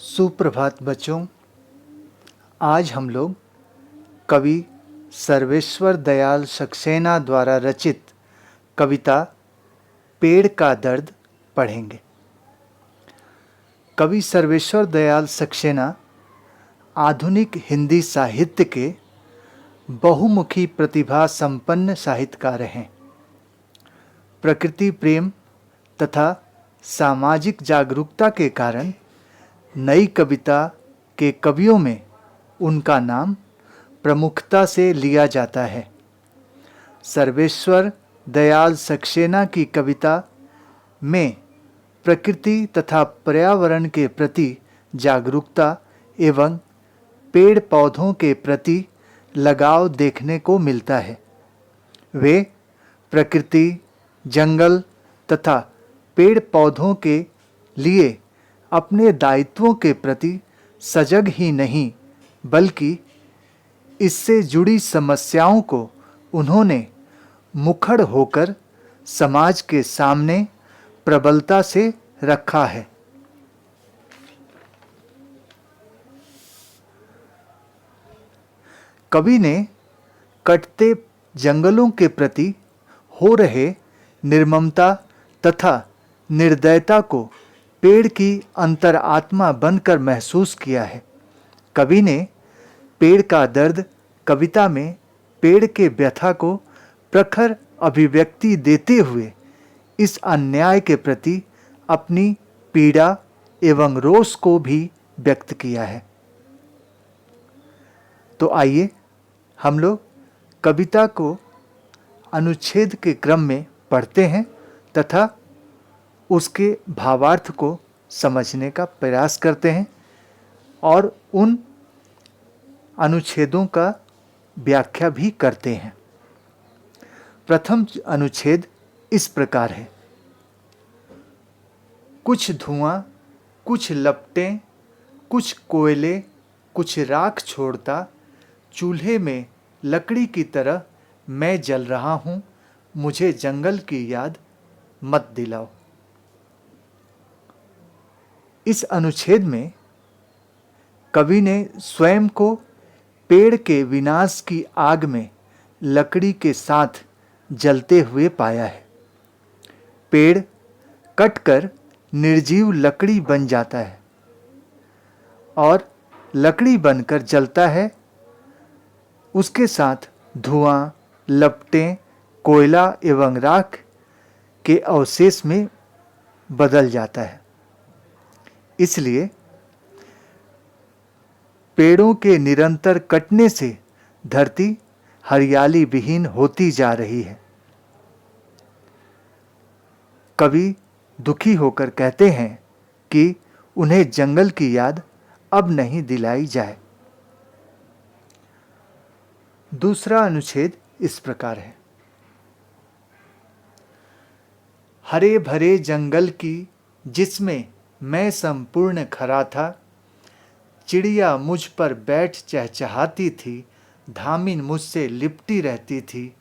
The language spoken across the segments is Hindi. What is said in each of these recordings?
सुप्रभात बच्चों। आज हम लोग कवि सर्वेश्वर दयाल सक्सेना द्वारा रचित कविता पेड़ का दर्द पढ़ेंगे। कवि सर्वेश्वर दयाल सक्सेना आधुनिक हिंदी साहित्य के बहुमुखी प्रतिभा संपन्न साहित्यकार हैं। प्रकृति प्रेम तथा सामाजिक जागरूकता के कारण नई कविता के कवियों में उनका नाम प्रमुखता से लिया जाता है। सर्वेश्वर दयाल सक्सेना की कविता में प्रकृति तथा पर्यावरण के प्रति जागरूकता एवं पेड़ पौधों के प्रति लगाव देखने को मिलता है। वे प्रकृति, जंगल तथा पेड़ पौधों के लिए अपने दायित्वों के प्रति सजग ही नहीं बल्कि इससे जुड़ी समस्याओं को उन्होंने मुखर होकर समाज के सामने प्रबलता से रखा है। कवि ने कटते जंगलों के प्रति हो रहे निर्ममता तथा निर्दयता को पेड़ की अंतरात्मा बनकर महसूस किया है। कवि ने पेड़ का दर्द कविता में पेड़ के व्यथा को प्रखर अभिव्यक्ति देते हुए इस अन्याय के प्रति अपनी पीड़ा एवं रोष को भी व्यक्त किया है। तो आइए हम लोग कविता को अनुच्छेद के क्रम में पढ़ते हैं तथा उसके भावार्थ को समझने का प्रयास करते हैं और उन अनुच्छेदों का व्याख्या भी करते हैं। प्रथम अनुच्छेद इस प्रकार है। कुछ धुआं, कुछ लपटें, कुछ कोयले, कुछ राख छोड़ता, चूल्हे में लकड़ी की तरह मैं जल रहा हूँ, मुझे जंगल की याद मत दिलाओ। इस अनुच्छेद में कवि ने स्वयं को पेड़ के विनाश की आग में लकड़ी के साथ जलते हुए पाया है। पेड़ कटकर निर्जीव लकड़ी बन जाता है और लकड़ी बनकर जलता है। उसके साथ धुआं, लपटें, कोयला एवं राख के अवशेष में बदल जाता है। इसलिए पेड़ों के निरंतर कटने से धरती हरियाली विहीन होती जा रही है। कवि दुखी होकर कहते हैं कि उन्हें जंगल की याद अब नहीं दिलाई जाए। दूसरा अनुच्छेद इस प्रकार है। हरे भरे जंगल की जिसमें मैं संपूर्ण खरा था, चिड़िया मुझ पर बैठ चहचहाती थी, धामिन मुझसे लिपटी रहती थी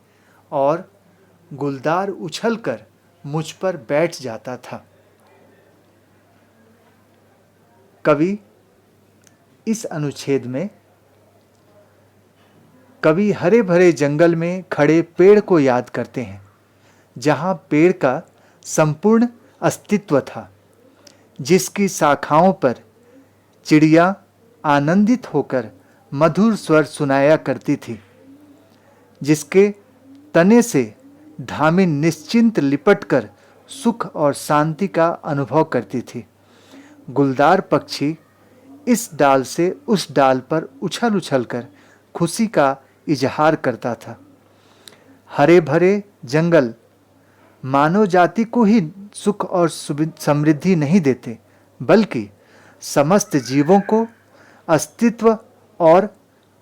और गुलदार उछलकर मुझ पर बैठ जाता था। कवि इस अनुच्छेद में कवि हरे भरे जंगल में खड़े पेड़ को याद करते हैं, जहां पेड़ का संपूर्ण अस्तित्व था, जिसकी शाखाओं पर चिड़िया आनंदित होकर मधुर स्वर सुनाया करती थी, जिसके तने से धामिन निश्चिंत लिपटकर सुख और शांति का अनुभव करती थी। गुलदार पक्षी इस डाल से उस डाल पर उछल उछल कर खुशी का इजहार करता था। हरे भरे जंगल मानव जाति को ही सुख और समृद्धि नहीं देते, बल्कि समस्त जीवों को अस्तित्व और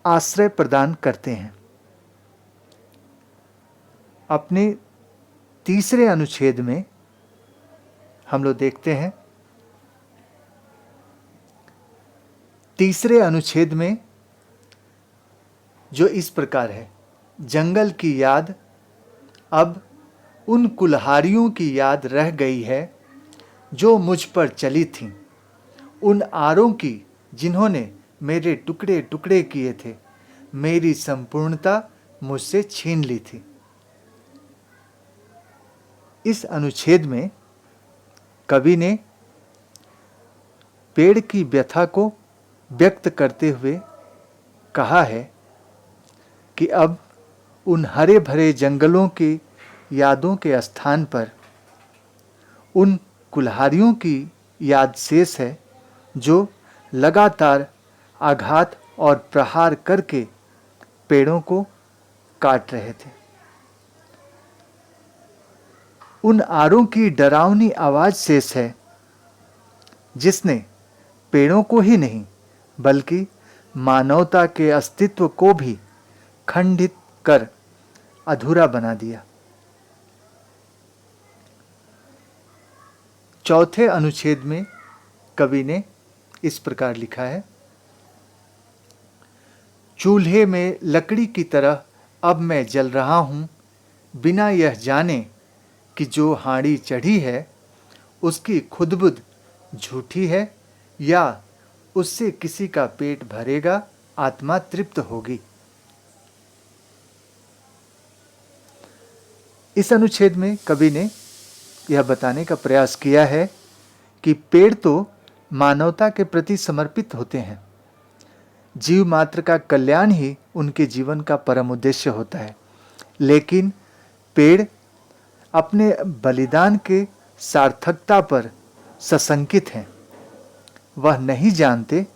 आश्रय प्रदान करते हैं। अपने तीसरे अनुच्छेद में हम लोग देखते हैं। तीसरे अनुच्छेद में जो इस प्रकार है। जंगल की याद अब उन कुल्हाड़ियों की याद रह गई है जो मुझ पर चली थीं, उन आरों की जिन्होंने मेरे टुकड़े टुकड़े किए थे, मेरी संपूर्णता मुझसे छीन ली थी। इस अनुच्छेद में कवि ने पेड़ की व्यथा को व्यक्त करते हुए कहा है कि अब उन हरे भरे जंगलों की यादों के स्थान पर उन कुल्हाड़ियों की याद शेष है जो लगातार आघात और प्रहार करके पेड़ों को काट रहे थे। उन आरों की डरावनी आवाज शेष है जिसने पेड़ों को ही नहीं बल्कि मानवता के अस्तित्व को भी खंडित कर अधूरा बना दिया। चौथे अनुच्छेद में कवि ने इस प्रकार लिखा है, चूल्हे में लकड़ी की तरह अब मैं जल रहा हूं, बिना यह जाने कि जो हांडी चढ़ी है उसकी खुदबुद झूठी है या उससे किसी का पेट भरेगा, आत्मा तृप्त होगी। इस अनुच्छेद में कवि ने यह बताने का प्रयास किया है कि पेड़ तो मानवता के प्रति समर्पित होते हैं। जीव मात्र का कल्याण ही उनके जीवन का परम उद्देश्य होता है, लेकिन पेड़ अपने बलिदान के सार्थकता पर सशंकित हैं। वह नहीं जानते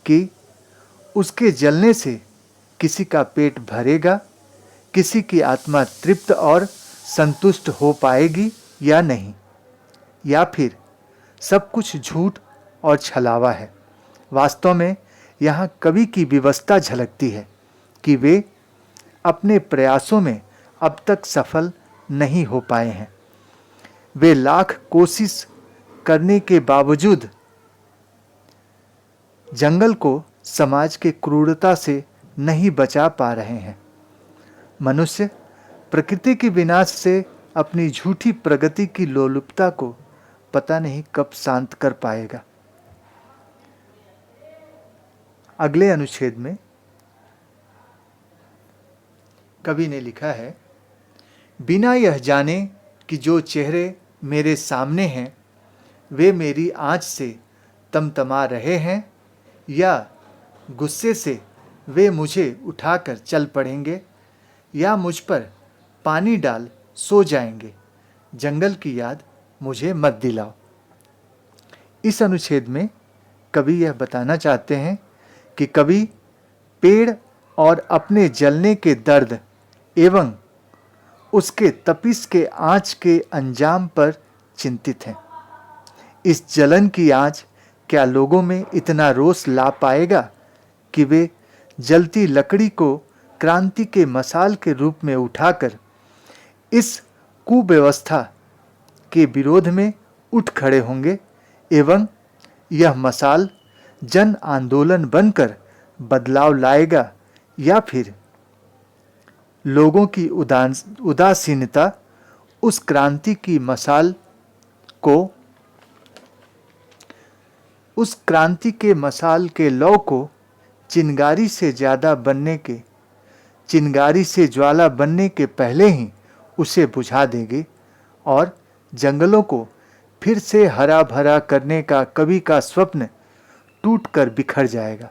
कि उसके जलने से किसी का पेट भरेगा, किसी की आत्मा तृप्त और संतुष्ट हो पाएगी या नहीं, या फिर सब कुछ झूठ और छलावा है। वास्तव में यहाँ कवि की विवशता झलकती है कि वे अपने प्रयासों में अब तक सफल नहीं हो पाए हैं। वे लाख कोशिश करने के बावजूद जंगल को समाज के क्रूरता से नहीं बचा पा रहे हैं। मनुष्य प्रकृति के विनाश से अपनी झूठी प्रगति की लोलुपता को पता नहीं कब शांत कर पाएगा। अगले अनुच्छेद में कवि ने लिखा है, बिना यह जाने कि जो चेहरे मेरे सामने हैं वे मेरी आँच से तमतमा रहे हैं या गुस्से से वे मुझे उठाकर चल पड़ेंगे या मुझ पर पानी डाल सो जाएंगे, जंगल की याद मुझे मत दिलाओ। इस अनुच्छेद में कवि यह बताना चाहते हैं कि कवि पेड़ और अपने जलने के दर्द एवं उसके तपिश के आँच के अंजाम पर चिंतित हैं। इस जलन की आँच क्या लोगों में इतना रोष ला पाएगा कि वे जलती लकड़ी को क्रांति के मसाल के रूप में उठाकर इस कुव्यवस्था के विरोध में उठ खड़े होंगे एवं यह मसाल जन आंदोलन बनकर बदलाव लाएगा, या फिर लोगों की उदासीनता उस क्रांति की मसाल को, उस क्रांति के मसाल के लौ को चिंगारी से ज्वाला बनने के पहले ही उसे बुझा देंगे और जंगलों को फिर से हरा भरा करने का कवि का स्वप्न टूटकर बिखर जाएगा।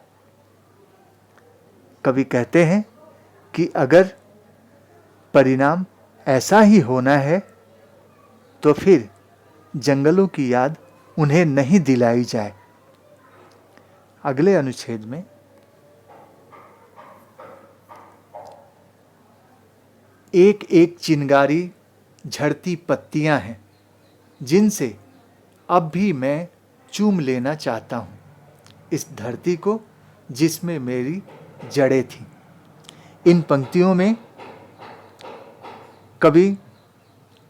कवि कहते हैं कि अगर परिणाम ऐसा ही होना है तो फिर जंगलों की याद उन्हें नहीं दिलाई जाए। अगले अनुच्छेद में एक एक चिंगारी झड़ती पत्तियां हैं जिनसे अब भी मैं चूम लेना चाहता हूँ इस धरती को जिसमें मेरी जड़ें थीं। इन पंक्तियों में कवि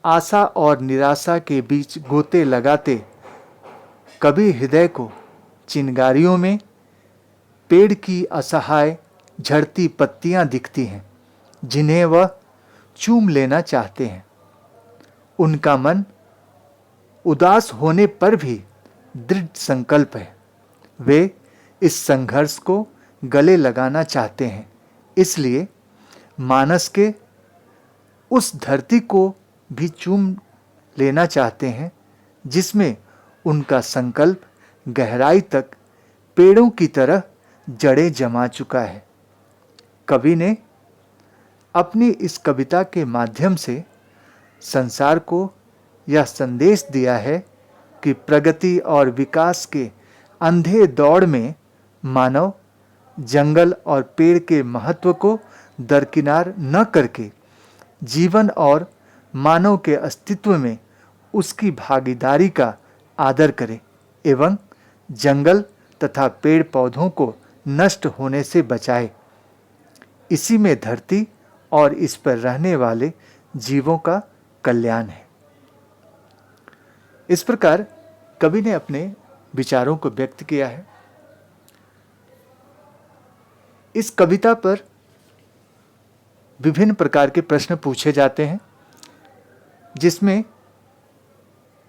आशा और निराशा के बीच गोते लगाते कवि हृदय को चिंगारियों में पेड़ की असहाय झड़ती पत्तियां दिखती हैं जिन्हें वह चूम लेना चाहते हैं। उनका मन उदास होने पर भी दृढ़ संकल्प है वे इस संघर्ष को गले लगाना चाहते हैं, इसलिए मानस के उस धरती को भी चूम लेना चाहते हैं जिसमें उनका संकल्प गहराई तक पेड़ों की तरह जड़ें जमा चुका है। कवि ने अपनी इस कविता के माध्यम से संसार को यह संदेश दिया है कि प्रगति और विकास के अंधे दौड़ में मानव जंगल और पेड़ के महत्व को दरकिनार न करके जीवन और मानव के अस्तित्व में उसकी भागीदारी का आदर करे एवं जंगल तथा पेड़ पौधों को नष्ट होने से बचाए। इसी में धरती और इस पर रहने वाले जीवों का कल्याण है। इस प्रकार कवि ने अपने विचारों को व्यक्त किया है। इस कविता पर विभिन्न प्रकार के प्रश्न पूछे जाते हैं, जिसमें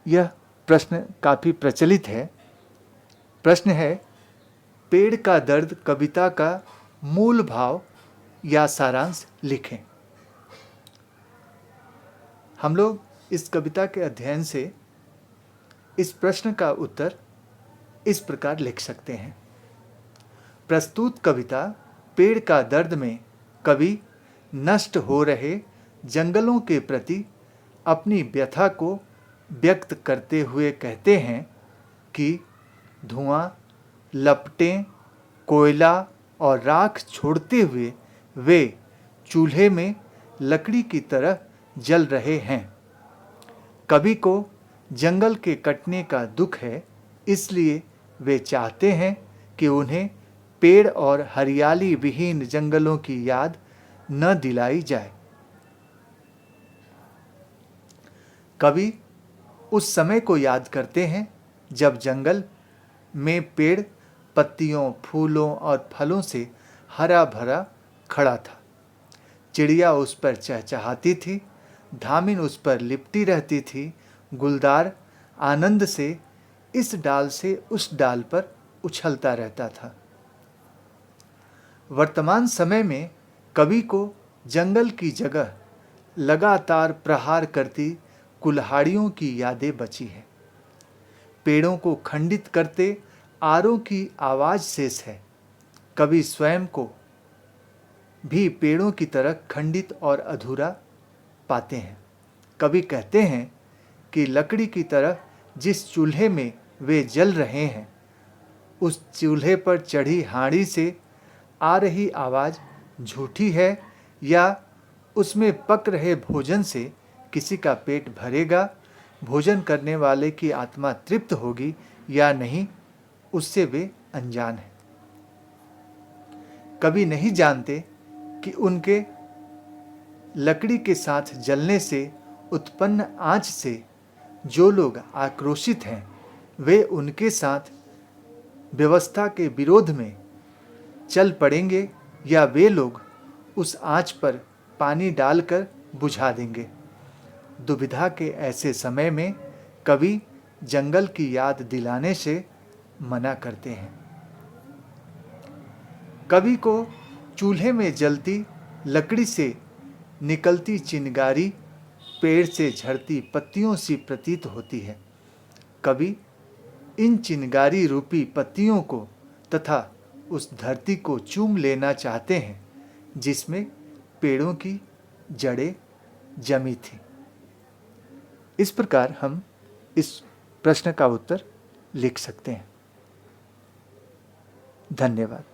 यह प्रश्न काफी प्रचलित है। प्रश्न है, पेड़ का दर्द कविता का मूल भाव या सारांश लिखें। हम लोग इस कविता के अध्ययन से इस प्रश्न का उत्तर इस प्रकार लिख सकते हैं। प्रस्तुत कविता पेड़ का दर्द में कवि नष्ट हो रहे जंगलों के प्रति अपनी व्यथा को व्यक्त करते हुए कहते हैं कि धुआं, लपटें, कोयला और राख छोड़ते हुए वे चूल्हे में लकड़ी की तरह जल रहे हैं। कवि को जंगल के कटने का दुख है, इसलिए वे चाहते हैं कि उन्हें पेड़ और हरियाली विहीन जंगलों की याद न दिलाई जाए। कवि उस समय को याद करते हैं जब जंगल में पेड़ पत्तियों, फूलों और फलों से हरा भरा खड़ा था। चिड़िया उस पर चहचहाती थी, धामिन उस पर लिपटी रहती थी, गुलदार आनंद से इस डाल से उस डाल पर उछलता रहता था। वर्तमान समय में कवि को जंगल की जगह लगातार प्रहार करती कुल्हाड़ियों की यादें बची है। पेड़ों को खंडित करते आरों की आवाज शेष है। कवि स्वयं को भी पेड़ों की तरह खंडित और अधूरा पाते हैं। कवि कहते हैं कि लकड़ी की तरह जिस चूल्हे में वे जल रहे हैं, उस चूल्हे पर चढ़ी हांडी से आ रही आवाज़ झूठी है या उसमें पक रहे भोजन से किसी का पेट भरेगा, भोजन करने वाले की आत्मा तृप्त होगी या नहीं, उससे वे अनजान हैं। कवि नहीं जानते कि उनके लकड़ी के साथ जलने से उत्पन्न आंच से जो लोग आक्रोशित हैं, वे उनके साथ व्यवस्था के विरोध में चल पड़ेंगे या वे लोग उस आंच पर पानी डालकर बुझा देंगे। दुविधा के ऐसे समय में कवि जंगल की याद दिलाने से मना करते हैं। कवि को चूल्हे में जलती लकड़ी से निकलती चिंगारी पेड़ से झड़ती पत्तियों सी प्रतीत होती है। कवि इन चिंगारी रूपी पत्तियों को तथा उस धरती को चूम लेना चाहते हैं जिसमें पेड़ों की जड़ें जमी थी। इस प्रकार हम इस प्रश्न का उत्तर लिख सकते हैं। धन्यवाद।